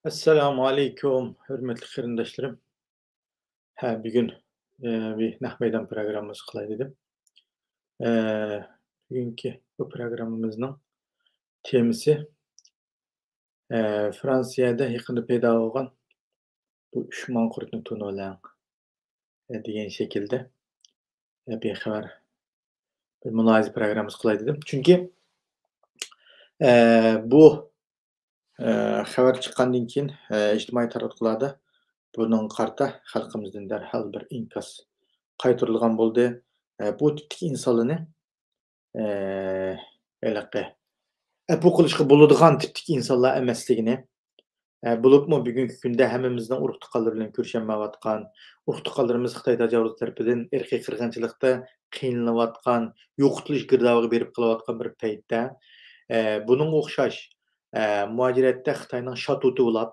Assalamu alaikum, hürmetli qarindoshlarım. Bugun bir naq maydon programmasi qilay dedim. Eee, Bugungi bu programmamizning temasi Fransiyada yaqinda paydo bo'lgan bu 3 manqurtni to'nolang degan shaklda bexabar bir mulohaza programmasi qilay dedim. Chunki bu xabar chiqqandan keyin ijtimoiy taratqularda buning qarta xalqimizdan darhol bir inkos qaytarilgan bo'ldi. Bu tipdagi insonlarni anaqa bu qilishga bo'ladigan tipdagi insonlar emasligini, bo'libmi bugungi kunda hammamizning urug' tuqqanlar bilan ko'risholmayotgan, urug' tuqqanlarimiz Xitoy tajovuz tarafidan irqiy qirg'inchilikda qiynalıyotgan, yo'qotilish girdobiga berib qilayotgan bir paytda, buningga o'xshash muajiratda Xitoyning shatuti ulab,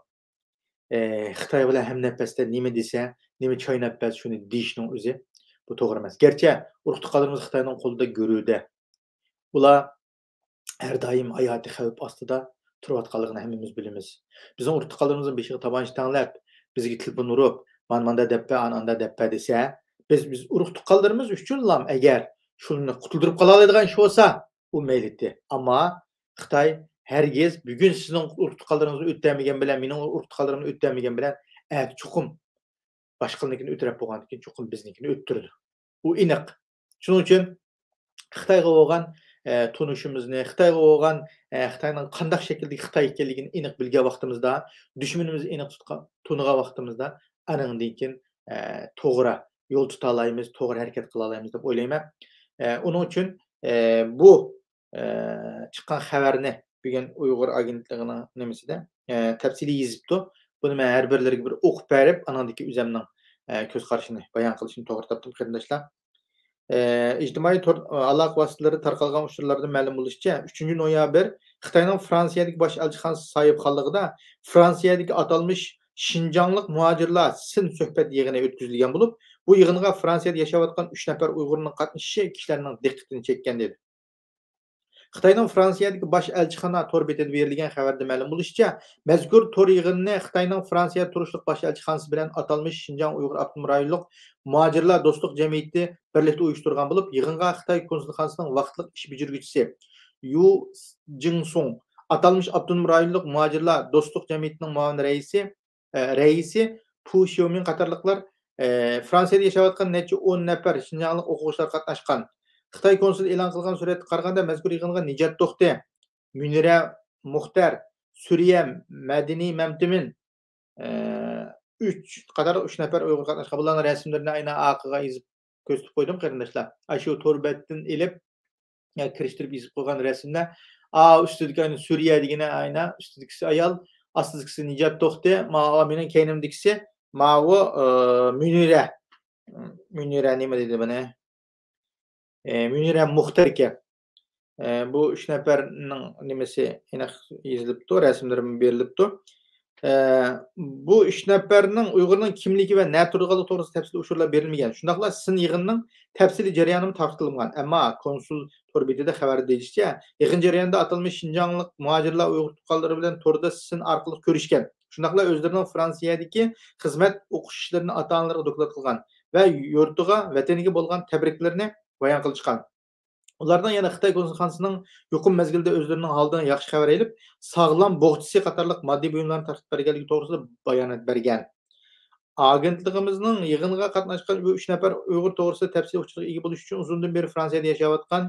Xitoy bilan hamnafasda nima desa, nima chaynab bersa shuni deyishning o'zi bu to'g'ri emas. Gerçi urug' tuqqanlarimiz Xitoyning qo'lida go'ruda. Ular her daim hayati xavf ostida turayotganligini hammamiz bilamiz. Bizning urug' tuqqanlarimizning beshiga tabanch tanglab, bizga telefon urib, "Mana deb ber, anda deb ber" desa, biz urug' tuqqanlarimiz uchunlam agar shuni qutuldirib qola oladigan ish bo'lsa, u mayli edi. Ammo Xitoy hergiz bugun sizning urug' tuqqanlaringizni o'tamagan bilan, mening urug' tuqqanlarimni o'tamagan bilan, chuqum boshqalarnikini o'tirib bo'lgandan keyin chuqum biznikini o'ttirdi. U aniq. Shuning uchun Xitoyga bo'lgan tunishimizni, Xitoyga bo'lgan Xitoyning qanday shakldagi Xitoy ekanligini aniq bilgan vaqtimizda, dushmanimizni aniq tunigan vaqtimizda anandan keyin to'g'ri yo'l tuta olamiz, to'g'ri harakat qila olamiz deb o'ylayman. Uning uchun bu chiqqan xabarni bugun Uyg'ur agentligining nimasida tafsiliy yozibdi. Buni men har birlariga bir o'qib berib, anandagi o'zimning ko'z qarashini bayon qilishni to'g'ri topdim qarindoshlar. İctimai aloqa vositalarida tarqalgan uchurlarda ma'lum bo'lishicha, 3 noyabr Xitoyning Fransiyadagi bosh elchixonasi sohibxonligida Fransiyadagi atalmış Şinjanlik muhojirlar sin suhbat yig'ini o'tkazilgan bo'lib, bu yig'inga Fransiyada yashayotgan 3 nafar Uyg'urning qatnashishi kishilarning diqqatini chekkan dedi. Xitoyning Fransiyadagi bosh elchixona tor betida berilgan xabarda ma'lum bo'lishicha, mazkur tor yig'inni Xitoyning Fransiya turishliq bosh elchixonasi bilan atalmış Şinjan Uyg'ur avtonom rayonlik muhojirlar do'stlik jamiyati birlikda uyushtirgan bo'lib, yig'inga Xitoy konsulxonasining vaqtliq ish bijirguvchisi Yu Jingsong, atalmış avtonom rayonlik muhojirlar do'stlik jamiyatining muavin raisi Pu Xiaomin qatorliqlar Fransiyada yashayotgan necha 10 nafar Şinjanlik o'quvchilar qatnashgan. Xitoy konsuli e'lon qilgan suratga qaraganda mazkur yig'inga Nijat To'xti, Munira Muxtar, Suriya Madiniy Mamtimin 3 nafar Uyg'ur qatnashgan. Bularning rasmlarini aynan orqaga yozib ko'rsatib qo'ydim qarindoshlar. Shu to'rbatdan ilib kirishtirib yozib qo'ygan rasmlar. Ustidagi aynan Suriya degani aynan ustidagisi ayol, ostidagisi Nijat To'xti, mening keynimdagisi Mavu Munira. Munira nima deydi buni? Munira Muxtar ekan. Bu 3 nafarning nimasi aniq yozilibdi, rasmlari berilibdi. Bu 3 nafarning Uyg'urning kimligi va na turganligi to'g'risida tafsil uchurlar berilmagan. Shundaqla sin yig'inning tafsiliy jarayoni tarqatilgan. Ammo konsul torbetida xabar berishicha, yig'in jarayonida atalmış Şinjanlik muhojirlar Uyg'ur tuqqanlari bilan to'rda sin orqali ko'rishgan. Shundaqla o'zlarining Fransiyadagi xizmat o'qish ishlarini ota-onalarga doklad qilgan va yurtiga, vataniga bo'lgan tabriklarini bayon qilishgan. Ulardan yana Xitoy konsulxonasining yuqum mezgilda o'zlarining holidan yaxshi xabar elib, sog'lom bog'chisi qatorliq moddiy buyumlarni tarqatib berganligi to'g'risida bayonot bergan. Agentligimizning yig'inga qatnashgan bu 3 nafar Uyg'ur to'g'risida tafsil uchurga ega bo'lish uchun uzundan beri Fransiyada yashayotgan,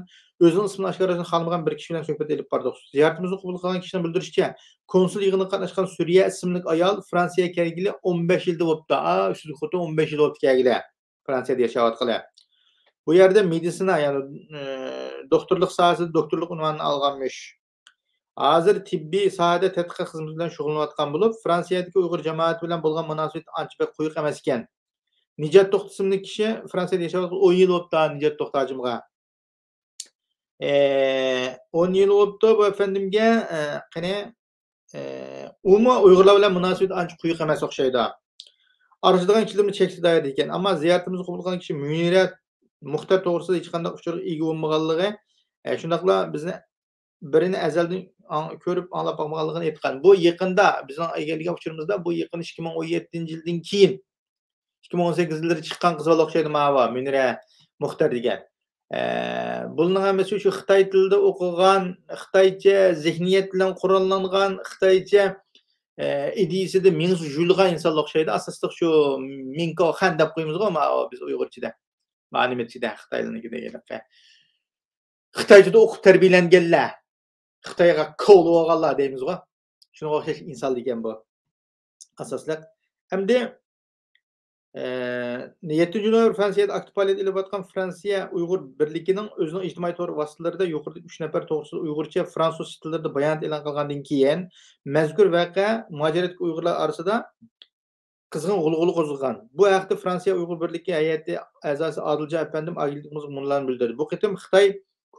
o'zining ismini oshkorlashni xohlamagan bir kishi bilan suhbat elib bordik. Ziyoratimizni qabul qilgan kishining bildirishicha, konsul yig'inga qatnashgan Suriya ismli ayol Fransiyaga kelgili 15 yilda bo'libdi. Shu xuddi 15 yil bo'libdi kelgili Fransiyada yashayotganlar. Bu yerda meditsina, ya'ni doktorlik sohasida doktorlik unvonini olganmish. Hozir tibbiy sohada tadqiqot xizmati bilan shug'ullanayotgan bo'lib, Fransiyadagi Uyg'ur jamoati bilan bo'lgan munosabat ancha bir quyuq emas ekan. Nijat To'xti ismli kishi Fransiyada yashayotgan 10 yil bo'libdi Nijat To'xti hojimga. 10 yil bo'libdi bu efendimga qani umuman Uyg'urlar bilan munosabat ancha quyuq emas o'xshaydi. Arashidigan kishilarni cheksiz doirada ekan. Ammo ziyoratimizni qabul qilgan kishi Munira Muxtar to'g'risida hech qanday uchur ega bo'lmaganligi, shundaqla bizni birini azaldan ko'rib anglab bakmaganligini aytgan. Bu yaqında bizning egalgan uchurimizda bu yaqin 2017-yildan keyin 2018-yillarda chiqqan qiz bola o'xshaydi mana Munira Muxtar degan. Buning hammasi shu Xitoy tilida o'qigan, Xitoycha zihniyat bilan qurollangan, Xitoycha ideyasida mingsi yulg'an insonlar o'xshaydi. Asosida shu Minko Xan deb qo'yamiz-ku biz Uyg'urchada. Ma'lumotchida Xitoylikda. Xitoychada o'qib tarbiyalanganlar, Xitoyga qo'l olganlar deymiz-ku. Shunga o'xshash inson ekan bu. Asosliq. Hamda 7 noyabr Fransiyada aktiv faoliyat olib atgan Fransiya Uyg'ur birligining o'zining ijtimoiy tor vositalarida yuqorida 3 nafar to'g'risida Uyg'urcha, fransuz tillarida bayonot e'lon qilgandan keyin mazkur voqea mujoratdagi Uyg'urlar orasida qizg'in g'ulg'ula qo'zg'agan. Bu haqda Fransiya Uyg'ur birligi hay'ati a'zosi Odiljon afandim agentligimizga munlarni bildirdi. Bu qitim Xitoy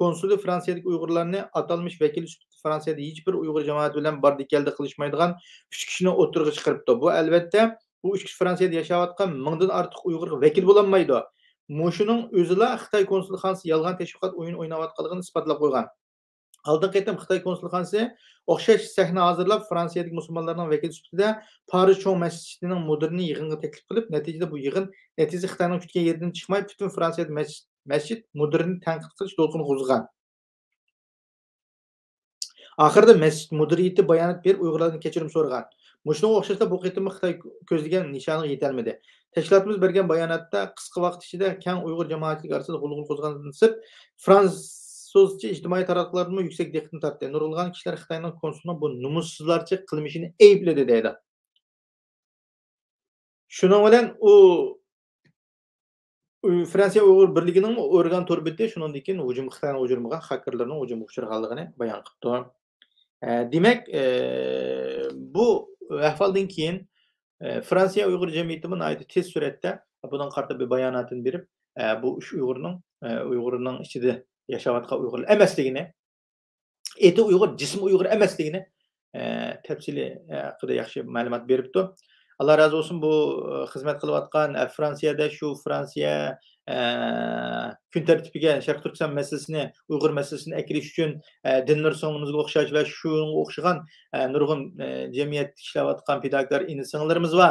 konsuli Fransiyadagi Uyg'urlarni atalmish vakil sifatida Fransiyada hech bir Uyg'ur jamoati bilan bordi keldi qilishmaydigan 3 kishini o'tirg'i chiqaribdi. Bu albatta bu 3 kishi Fransiyada yashayotgan mingdan ortiq Uyg'urga vakil bo'lolmaydi. Mushuning o'zila Xitoy konsulxonasi yolg'on tashviqot o'yin o'ynayotganligini isbotlab qo'ygan. Oldin qitim Xitoy konsulxonasi o'xshash sahna hozirlab Fransiyadagi musulmonlarning vakili sifatida Paris cho'ng masjidining mudirini yig'inga taklif qilib, natijada bu yig'in Xitoyning kutgan yeridan chiqmay, butun Fransiyada masjid mudirini tanqid qilish to'lqini qo'zg'agan. Oxirida masjid mudiriyati bayonot berib, Uyg'urlardan kechirim so'ragan. Mushunga o'xshashda bu qitimda Xitoy ko'zlagan nishoniga yetolmadi. Tashkilotimiz bergan bayonotda qisqa vaqt ichida keng Uyg'ur jamoatligi orasida g'ulg'ul qo'zg'agandan so'ng fransuzcha ijtimoiy tarmoqlarga yuksak diqqatni tortdi. Nurg'ulg'an kishilar Xitoyning konsulining bu numussizlarcha qilmishini aybladi deydi. Shuning bilan u Fransiya Uyg'ur birligining organ to'rbiti shundan keyin hujum Xitoyning hujumiga, xakerlarning hujumiga uchraganligini bayon qildi. Demak, bu ahvoldan keyin Fransiya Uyg'ur jamiyati nihoyat tez suratda bundan qarta bir bayonotini berib, bu 3 Uyg'urning ichida yashayotgan Uyg'urlar emasligini, eti Uyg'ur, jismi Uyg'ur emasligini tafsiliy haqida yaxshi ma'lumot beribdi. Allah razı olsun bu xizmat qilayotgan Fransiyada shu Fransiya kun tartibiga Sharq Turkiston masalasini, Uyg'ur masalasini akirish uchun Dilnur so'ngimizga o'xshash va shunga o'xshagan nurg'un jamiyat ishlayotgan pedagoglar, ini-singillarimiz va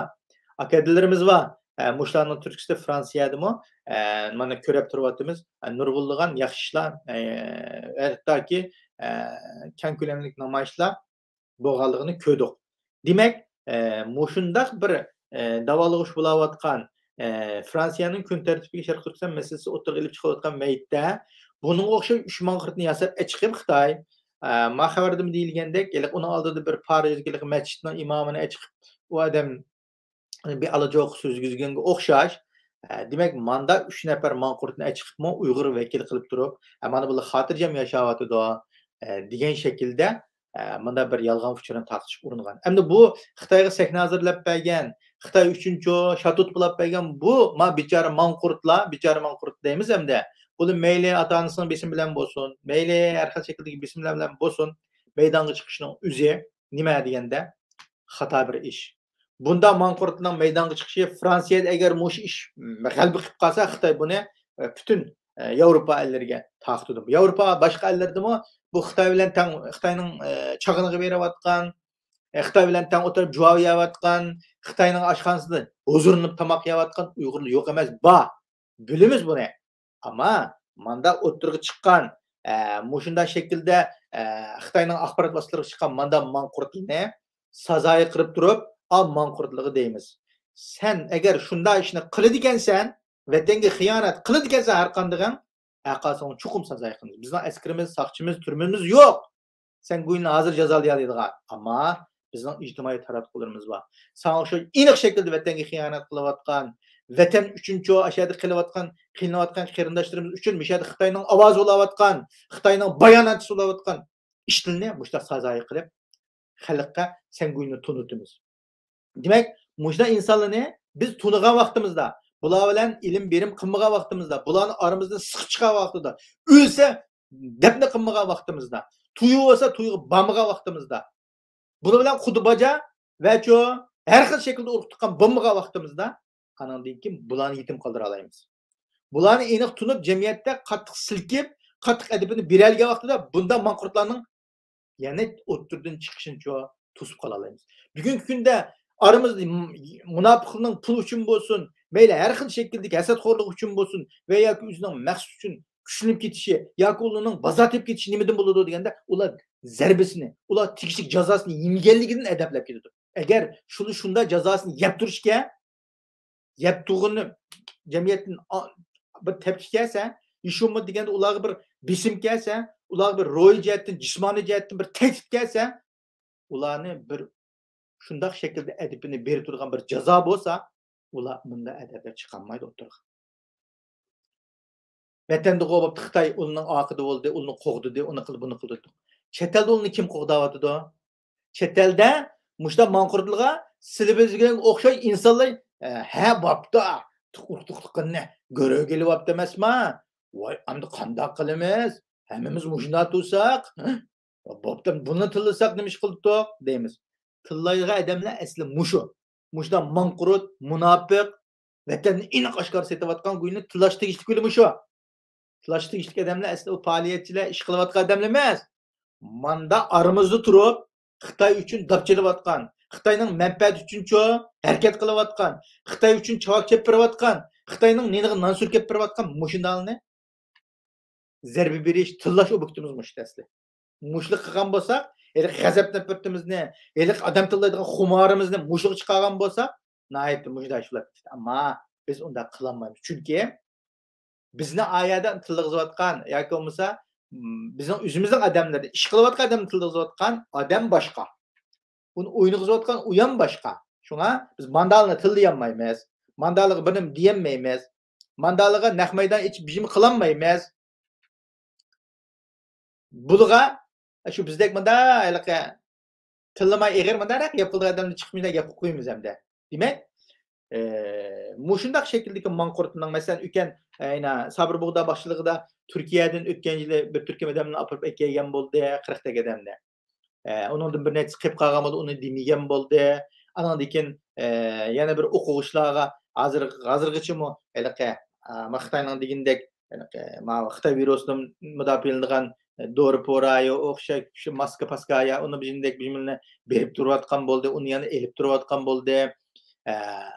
akadlarimiz va mushlarning Turkistonda Fransiyadami mana ko'rib turyapmiz. Nurg'unlagan yaxshi ishlar, hattoki keng ko'lamli namoyishlar bo'lganligini ko'rdik. Demak, mushundaq bir davolag'ush bo'layotgan Fransiyaning kun tartibiga Sharq Turkiston masalasi o'tirg'i ilib chiqayotgan maytda buningga o'xshash 3 manqurtni yasab chiqib Xitoy ma xabarda deyilgandek, uning oldida bir Parijdagi masjidning imomini chiqib u odam bir alajoq so'zgizganga o'xshash. Demak, manda 3 nafar manqurtni chiqibmi Uyg'ur vakil qilib turib, mana bular xotirjam yashayotdi degan shaklda bunda bir yolg'on uchurni tarqatishga uringan. Endi bu Xitoyga sahna hozirlab bergan, Xitoy uchinchi shatut qilib bergan bu bechora manqurt deymiz endi. Buni mayli ota-onasining besimi bilan bo'lsin, mayli har xil shakldagi besim bilan bo'lsin, maydonga chiqishning o'zi nima deganda xato bir ish. Bunda manqurtning maydonga chiqishi Fransiyada agar mush ish g'alaba qilib qolsa, Xitoy buni butun Yevropa ellariga taqdirdi. Yevropa boshqa ellardami bu Xitoy bilan tang Xitoyning chag'iniga berayotgan, Xitoy bilan tang o'tirib javob yeyotgan, Xitoyning oshxonasida huzurlanib tomoq yeyotgan Uyg'urlar yo'q emas. Bilamiz buni. Ammo manda o'tirg'i chiqqan, mushunda shaklda Xitoyning axborot vositalariga chiqqan manda manqurtni sazoyi qilib turib, manqurtligi deymiz. Sen agar shunday ishni qiladigansan, vatanga xiyonat qiladigansan har qanday aqasın chuqum sazoy qilamiz. Bizning askarimiz, saqchimiz, turmimiz yo'q. Sen buyni hozir jazolaydigan. Ammo bizning ijtimoiy taratqularimiz bor. Sen o'sha aniq shaklda vatanga xiyonat qilayotgan, vatan uchunchi ashada qilinayotgan qarindoshlarimiz uchun mishada Xitoyning ovozi bo'layotgan, Xitoyning bayonotchisi bo'layotgan ishni mushta sazoy qilib xalqqa sen buyni tunutimiz. Demak, mushda insonlarni biz tunigan vaqtimizda bular bilan ilm berim qilmagan vaqtimizda, bularni aramizdan siqib chiqqan vaqtida, o'lsa dafna qilmagan vaqtimizda, tuyi bo'lsa tuyiga bormagan vaqtimizda, bular bilan xuddi baja va har xil shaklda urib tuqqan bo'lmagan vaqtimizda, qandan keyin bularni yetim qoldira olamiz. Bularni aniq tunib jamiyatda qattiq silkib, qattiq adabini beralgan vaqtida bunda manqurtlarning Yani oturduğun çıkışın çoğu tutup kalalayımız. Bugünkü günde aramızda münafıklığın pul için bolsun, meyle her xil şekildeki hasetxorluk için bolsun veya özünün məqsud üçün güçlənib ketişi, yoki onun bazat etib ketişi nimeden boludu degende ular zərbəsini, ular tegishlik jazosini yeməganligidan adabləb ketadi. Eğer şunu şunda cezasını yep duruşke, yep turğunu cemiyetin bir tepki gelse, iş olmadı degende ularga bir besim gelse, ularga bir roy cihetten, cismani cihetten bir tehdit gelse, ularni bir şundaq şekilde edipini berip turgan bir ceza bolsa, ular bunda edepler çıkanmaydı oturga. Vatanda qovub Xitoy uning oqida bo'ldi, uni qo'g'didi, uni qildi, buni qildi. Chet elda uni kim qo'g'dayotidi? Chet elda mushta manqurtlarga sizlarga o'xshash insonlar ha bopda tuqtuqliqni göröv kelyapti emasmi? Voy, endi qanday qilamiz? Hammamiz mushunda tursak, bopda buni tillasak nima ish qildik deymiz. Tillaydigan odamlar asli mushu. Mushda manqurut, munofiq, vatanni aniq oshkor setayotgan guyni tillash tegishli guli mushu. Tilash tegishli odamlar asli o faoliyatchilar, ish qilayotgan odamlar emas. Manda aramızda turib, Xitoy uchun dapchilayotgan, Xitoyning manfaati uchun harakat qilayotgan, Xitoy uchun chavoq kelib berayotgan, Xitoyning neniga non surkab berayotgan mushundalni zarba berish, tillash obyektimiz mushta asli. Mushlik qilgan bo'lsak, eli g'azab nafratimizni, eli odam tillaydigan xumarimizni mushlik chiqargan bo'lsak, nihoyatda mushda shular. Ammo biz unda qilolmaymiz. Chunki bizni ayada tilg'izayotgan yoki bo'lmasa bizning o'zimizning odamlarda ish qilayotgan odamni tilg'izayotgan odam boshqa. Uni o'ynag'izayotgan u ham boshqa. Shunga biz mandalni tillayolmaymiz. Mandaliga birim deyolmaymiz. Mandaliga naq maydon ichib bijim qilolmaymiz. Bulga shu bizdek manda haliqa tillamay eg'ir mandarak yapilgan odamni chiqmaydi gap qo'yamiz hamda. Demak, mushundaq şekildeki manqurtning masalan öken ayna Sabir Bug'da başçılığında Türkiye'den ötken yılı bir Türkiye adamını apırıp ekleyen boldu 40 ta adamda. Onundan bir net çıkıp qalgan boldu, onu dinleyen boldu. Andan keyin yana bir o'quvchilarga hozirgacha mo haliqa Xitoyning degindek ma Xitoy virusidan mudofialanadigan dori porayo o'xshash shu maska paskaya uni bizindek bizimni berib turayotgan boldu, uni yana elib turayotgan boldu.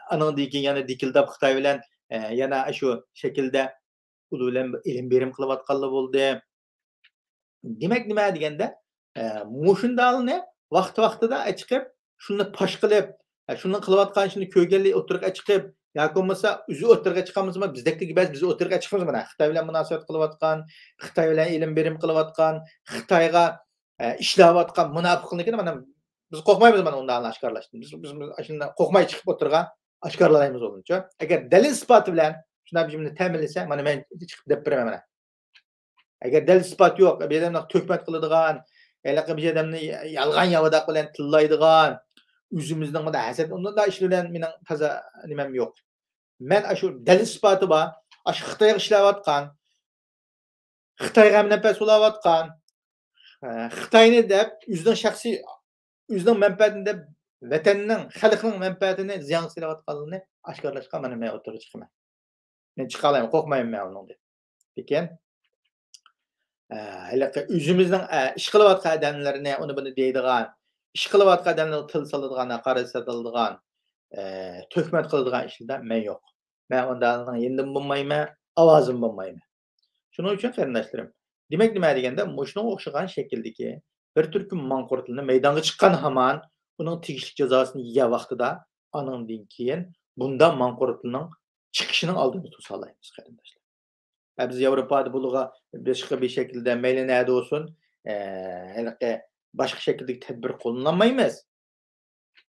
Andan keyin yana dikildab Xitoy bilan yana shu şekilde ulu bilan ilim berim qilayotganlar bo'ldi. Demak nima deganda, mushundalni vaqt-vaqtida chiqib, shuni pash qilib, shuni qilayotgan ishni ko'rganlik o'tirga chiqib, yoki bo'lmasa o'zi o'tirga chiqamizmi? Bizdagi ba'zi biz o'tirga chiqamiz mana. Xitoy bilan munosabat qilayotgan, Xitoy bilan ilim berim qilayotgan, Xitoyga ishlayotgan munofiqlikni mana biz qo'rqmaymiz mana undan oshkorlashdan. Biz shunda qo'rqmay chiqib o'tirga oshkorlaymiz o'zincha. Agar dalil isboti bilan shunday bizimni ta'minlasa, mana men chiqib deb beraman mana. Agar dalil isbot yo'q, bu odamlar to'kmat qiladigan, haliqa bir odamni yolg'on yavodoq bilan tillaydigan, o'zimizning mana hasad unda ish bilan mening toza nimam yo'q. Men shu dalil isboti bor, shu Xitoyga ishlayotgan, Xitoyga manfaat so'layotgan, Xitoyni deb o'zining shaxsiy o'zining manfaatini deb vatanning, xalqning manfaatini ziyon qilayotganligini oshkorlashga mana men o'tirib chiqaman. Men chiqa olaman, qo'rqmayman men undan. Lekin haliqa o'zimizning ish qilayotgan odamlarni uni buni deydigan, ish qilayotgan odamlarni til soladigan, haqorat qiladigan, to'kmat qiladigan ishlarda men yo'q. Men undan yendim bo'lmayman, ovozim bo'lmayman. Shuning uchun qarindoshlarim, demak nima deganda, mushunga o'xshagan shakldagi bir turkum manqurtlarni maydonga chiqqan hamon uning tegishli jazosini yegan vaqtida, anandan keyin bunda manqurtlarning chiqishining oldini to'sa olamiz qarindoshlar. Biz Yevropada buluğa başka bir şekilde meyli nerede olsun, başka şekilde tedbir kullanmayız.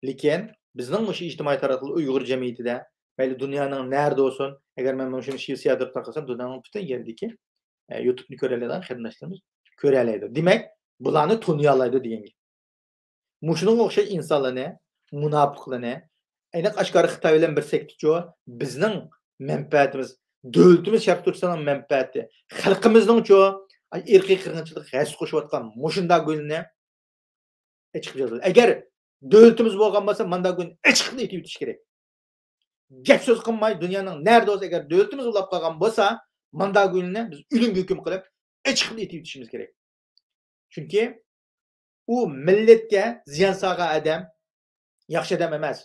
Lakin bizning bu ijtimoiy taraflı Uyg'ur jamiyatida meyli dünyanın nerede olsun, eğer ben şunu şiirsiyadır takasam dünyanın bütün yerdeki YouTube'ni köreleden xidmatlarımız köreleydi. Demek bularni tanıyalaydı degan gap. Mushunga o'xshash insonlarni, munofiqlarni, ayniq ashkari Xitoy bilan bir sekticho bizning manfaatimiz Devletimiz Şərq Türkistanın mənfəəti, xalqımızın irqi qırğınçılıq həs qoşuyotgan mushunda gülni açıq yazılır. Əgər devletimiz bolğan bolsa, manda gün açıqlı etib bitiş kerak. Gap söz qılmay, dünyanın nerede olsa əgər devletimiz ulab qalğan bolsa, manda gülni biz ölüm hüküm qılıb açıqlı etib bitişimiz kerak. Çünki u millatga ziyon solgan odam yaxshi odam emas.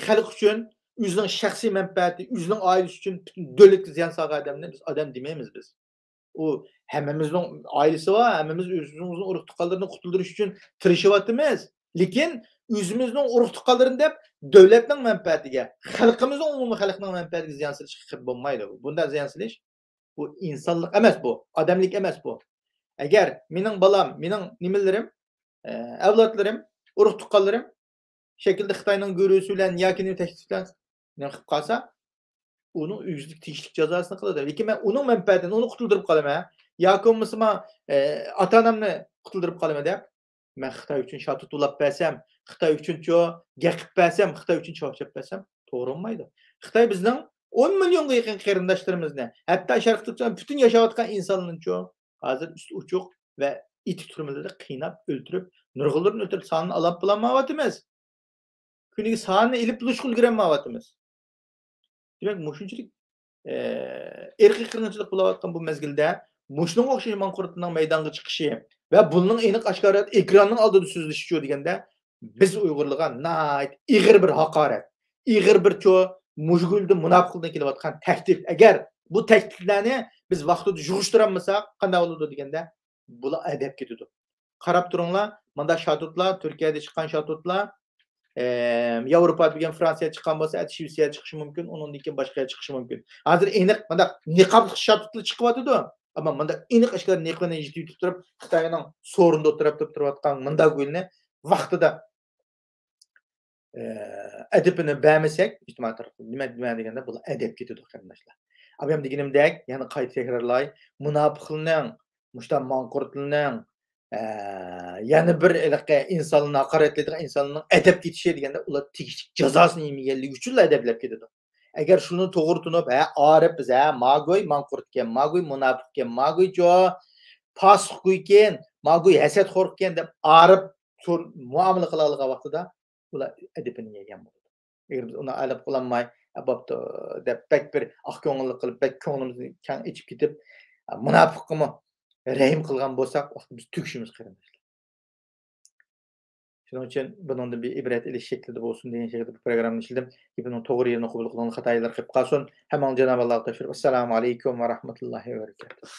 Xalq uchun o'zining shaxsiy manfaati, o'zining oilasi uchun butun davlatga ziyon solgan odamni biz odam demaymiz biz. U hammamizning ailesi var, hammamiz o'zimizning urug' tuqqanlarni qutuldirish uchun tirishyapmiz. Lekin o'zimizning urug' tuqqanlarini deb davlatning manfaatiga, xalqimizning umumiy xalqning manfaatiga ziyon solishga qilib bo'lmaydi. Bunday ziyon solish bu insonlik emas bu, odamlik emas bu. Agar mening balam, mening nimalarim, avlodlarim, urug' tuqqanlarim şekilde Xitayning görüsü bilan yoki taklif bilan nima qilib qolsa, uni o'ziga tegishli jazosini qiladi. Lekin men uning manfaatini uni qutuldirib qolaman yoki bo'lmasa men ota-onamni qutuldirib qolaman deb men Xitoy uchun shatut ulab bersam, Xitoy uchuncho gaqib bersam, Xitoy uchun cho'chib bersam to'g'ri bo'lmaydi. Xitoy bizning 10 millionga yaqin qarindoshlarimizni, hatto sharqda butun yashayotgan insonlarni hozir üst uchuq va itik turmalarda qiynab, o'ltirib, nurg'unlarni o'ltirib sonini olib bo'lmayapmiz. Kuniga sonini ilib bulishga ulgurmayapmiz. Demek mushunchalik irqiy qirg'inchilik bo'layotgan bu mezgilda mushunga o'xshash manqurtning maydonga chiqishi va buning aniq oshkora ekranning oldida so'zlashishi deganda biz Uyg'urlarga nayt ig'ir bir haqorat, ig'ir bir mushgulda munofiqlikdan kelayotgan tahdid. Agar bu tahdidlarni biz vaqtida yig'ishtirolmasak, qanday bo'ladi deganda bular adab ketadi. Qarab turinglar, mana shatutlar, Turkiyada chiqqan shatutlar Yevropa degan Fransiya chiqqan bo'lsa, Shvetsiya chiqishi mumkin, undan keyin boshqa chiqishi mumkin. Hozir aniq mana niqobli shatutlar chiqyapti-da. Ammo mana aniq ishlar niqobni yetib turib, Xitoyning so'rinda o'tirib-turayotgan munda gulni vaqtida adabini bermasak, ijtimoiy tarafdan nima deganda bu adab ketadi qarindoshlar. Abam deganimdek, yana qayta takrorlay, munofiqlarning, mushtam manqurtlarning yana bir insonlarni haqoratlaydigan insonlarning adab ketishi deganda ular tegishli jazosini yemaganligi uchun adablab ketadi. Agar shuni to'g'ri tunib, orib biz magoy manqurtgan, magoy munofiqgan, magoy fosiqgan, magoy hasadxo'rkan deb orib muomala qila olgan vaqtida ular adabini yegan bo'ladi. Agar biz uni olib qolmay, bo'pti deb bek bir oq ko'ngillik qilib, bek ko'nglimizni kang ichib ketib, munofiqmi rahim qilgan bo'lsak, biz tugishimiz qarindoshlar. Shuning uchun bundan bir ibrat ilish shaklida bo'lsin degan shaklda bu programmani ishladim. Buning to'g'ri yerini qabul qilgan xatolar qilib qolsin. Hamon Janob Alloh tashkir. Assalomu alaykum va rahmatullohi va barakatuh.